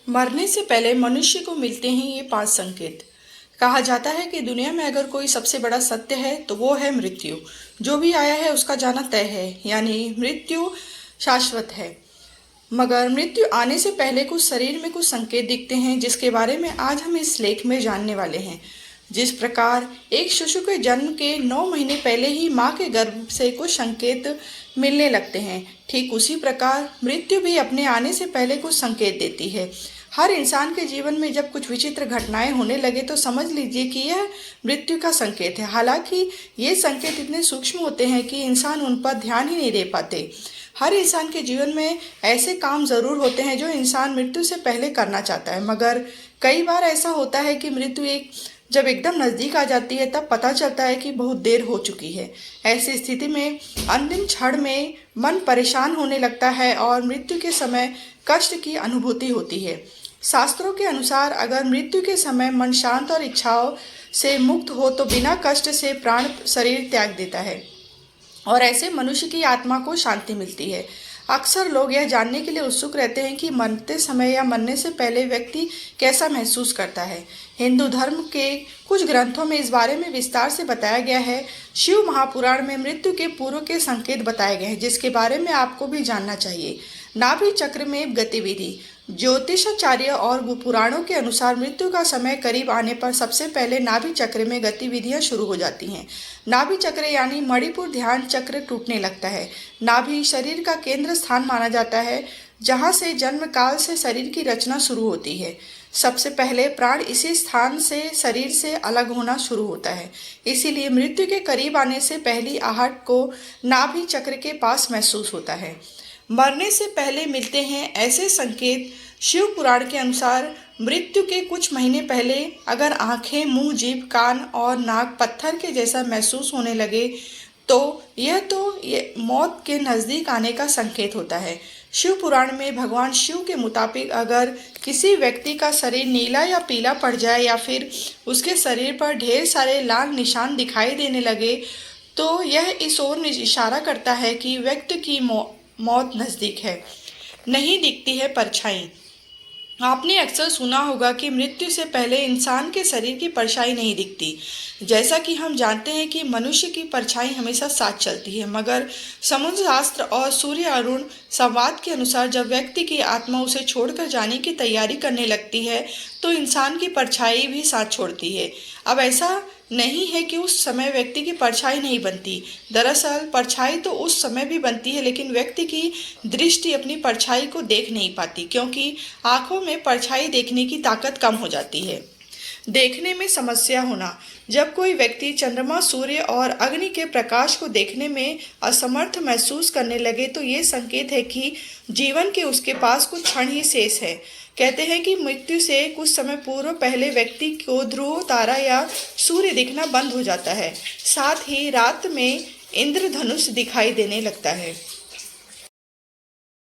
मरने से पहले मनुष्य को मिलते हैं ये 5 संकेत। कहा जाता है कि दुनिया में अगर कोई सबसे बड़ा सत्य है तो वो है मृत्यु। जो भी आया है उसका जाना तय है, यानी मृत्यु शाश्वत है। मगर मृत्यु आने से पहले कुछ शरीर में कुछ संकेत दिखते हैं, जिसके बारे में आज हम इस लेख में जानने वाले हैं। जिस प्रकार एक शिशु के जन्म के 9 महीने पहले ही माँ के गर्भ से कुछ संकेत मिलने लगते हैं, ठीक उसी प्रकार मृत्यु भी अपने आने से पहले कुछ संकेत देती है। हर इंसान के जीवन में जब कुछ विचित्र घटनाएं होने लगे तो समझ लीजिए कि यह मृत्यु का संकेत है। हालांकि ये संकेत इतने सूक्ष्म होते हैं कि इंसान उन पर ध्यान ही नहीं दे पाते। हर इंसान के जीवन में ऐसे काम जरूर होते हैं जो इंसान मृत्यु से पहले करना चाहता है, मगर कई बार ऐसा होता है कि मृत्यु जब एकदम नज़दीक आ जाती है तब पता चलता है कि बहुत देर हो चुकी है। ऐसी स्थिति में अंतिम क्षण में मन परेशान होने लगता है और मृत्यु के समय कष्ट की अनुभूति होती है। शास्त्रों के अनुसार अगर मृत्यु के समय मन शांत और इच्छाओं से मुक्त हो तो बिना कष्ट से प्राण शरीर त्याग देता है और ऐसे मनुष्य की आत्मा को शांति मिलती है। अक्सर लोग यह जानने के लिए उत्सुक रहते हैं कि मरते समय या मरने से पहले व्यक्ति कैसा महसूस करता है। हिंदू धर्म के कुछ ग्रंथों में इस बारे में विस्तार से बताया गया है। शिव महापुराण में मृत्यु के पूर्व के संकेत बताए गए हैं, जिसके बारे में आपको भी जानना चाहिए। नाभि चक्र में गतिविधि। ज्योतिषाचार्य और पुराणों के अनुसार मृत्यु का समय करीब आने पर सबसे पहले नाभि चक्र में गतिविधियां शुरू हो जाती हैं। नाभि चक्र यानी मणिपुर ध्यान चक्र टूटने लगता है। नाभि शरीर का केंद्र स्थान माना जाता है, जहां से जन्म काल से शरीर की रचना शुरू होती है। सबसे पहले प्राण इसी स्थान से शरीर से अलग होना शुरू होता है। इसीलिए मृत्यु के करीब आने से पहली आहट को नाभि चक्र के पास महसूस होता है। मरने से पहले मिलते हैं ऐसे संकेत। शिव पुराण के अनुसार मृत्यु के कुछ महीने पहले अगर आंखें, मुंह, जीभ, कान और नाक पत्थर के जैसा महसूस होने लगे तो यह मौत के नज़दीक आने का संकेत होता है। शिव पुराण में भगवान शिव के मुताबिक अगर किसी व्यक्ति का शरीर नीला या पीला पड़ जाए या फिर उसके शरीर पर ढेर सारे लाल निशान दिखाई देने लगे तो यह इस ओर इशारा करता है कि व्यक्ति की मौत नज़दीक है। नहीं दिखती है परछाई। आपने अक्सर सुना होगा कि मृत्यु से पहले इंसान के शरीर की परछाई नहीं दिखती। जैसा कि हम जानते हैं कि मनुष्य की परछाई हमेशा साथ चलती है, मगर समुद्र शास्त्र और सूर्य अरुण संवाद के अनुसार जब व्यक्ति की आत्मा उसे छोड़कर जाने की तैयारी करने लगती है तो इंसान की परछाई भी साथ छोड़ती है। अब ऐसा नहीं है कि उस समय व्यक्ति की परछाई नहीं बनती। दरअसल परछाई तो उस समय भी बनती है, लेकिन व्यक्ति की दृष्टि अपनी परछाई को देख नहीं पाती, क्योंकि आंखों में परछाई देखने की ताकत कम हो जाती है। देखने में समस्या होना। जब कोई व्यक्ति चंद्रमा, सूर्य और अग्नि के प्रकाश को देखने में असमर्थ महसूस करने लगे तो ये संकेत है कि जीवन के उसके पास कुछ क्षण ही शेष है। कहते हैं कि मृत्यु से कुछ समय पूर्व पहले व्यक्ति को ध्रुव तारा या सूर्य दिखना बंद हो जाता है। साथ ही रात में इंद्रधनुष दिखाई देने लगता है।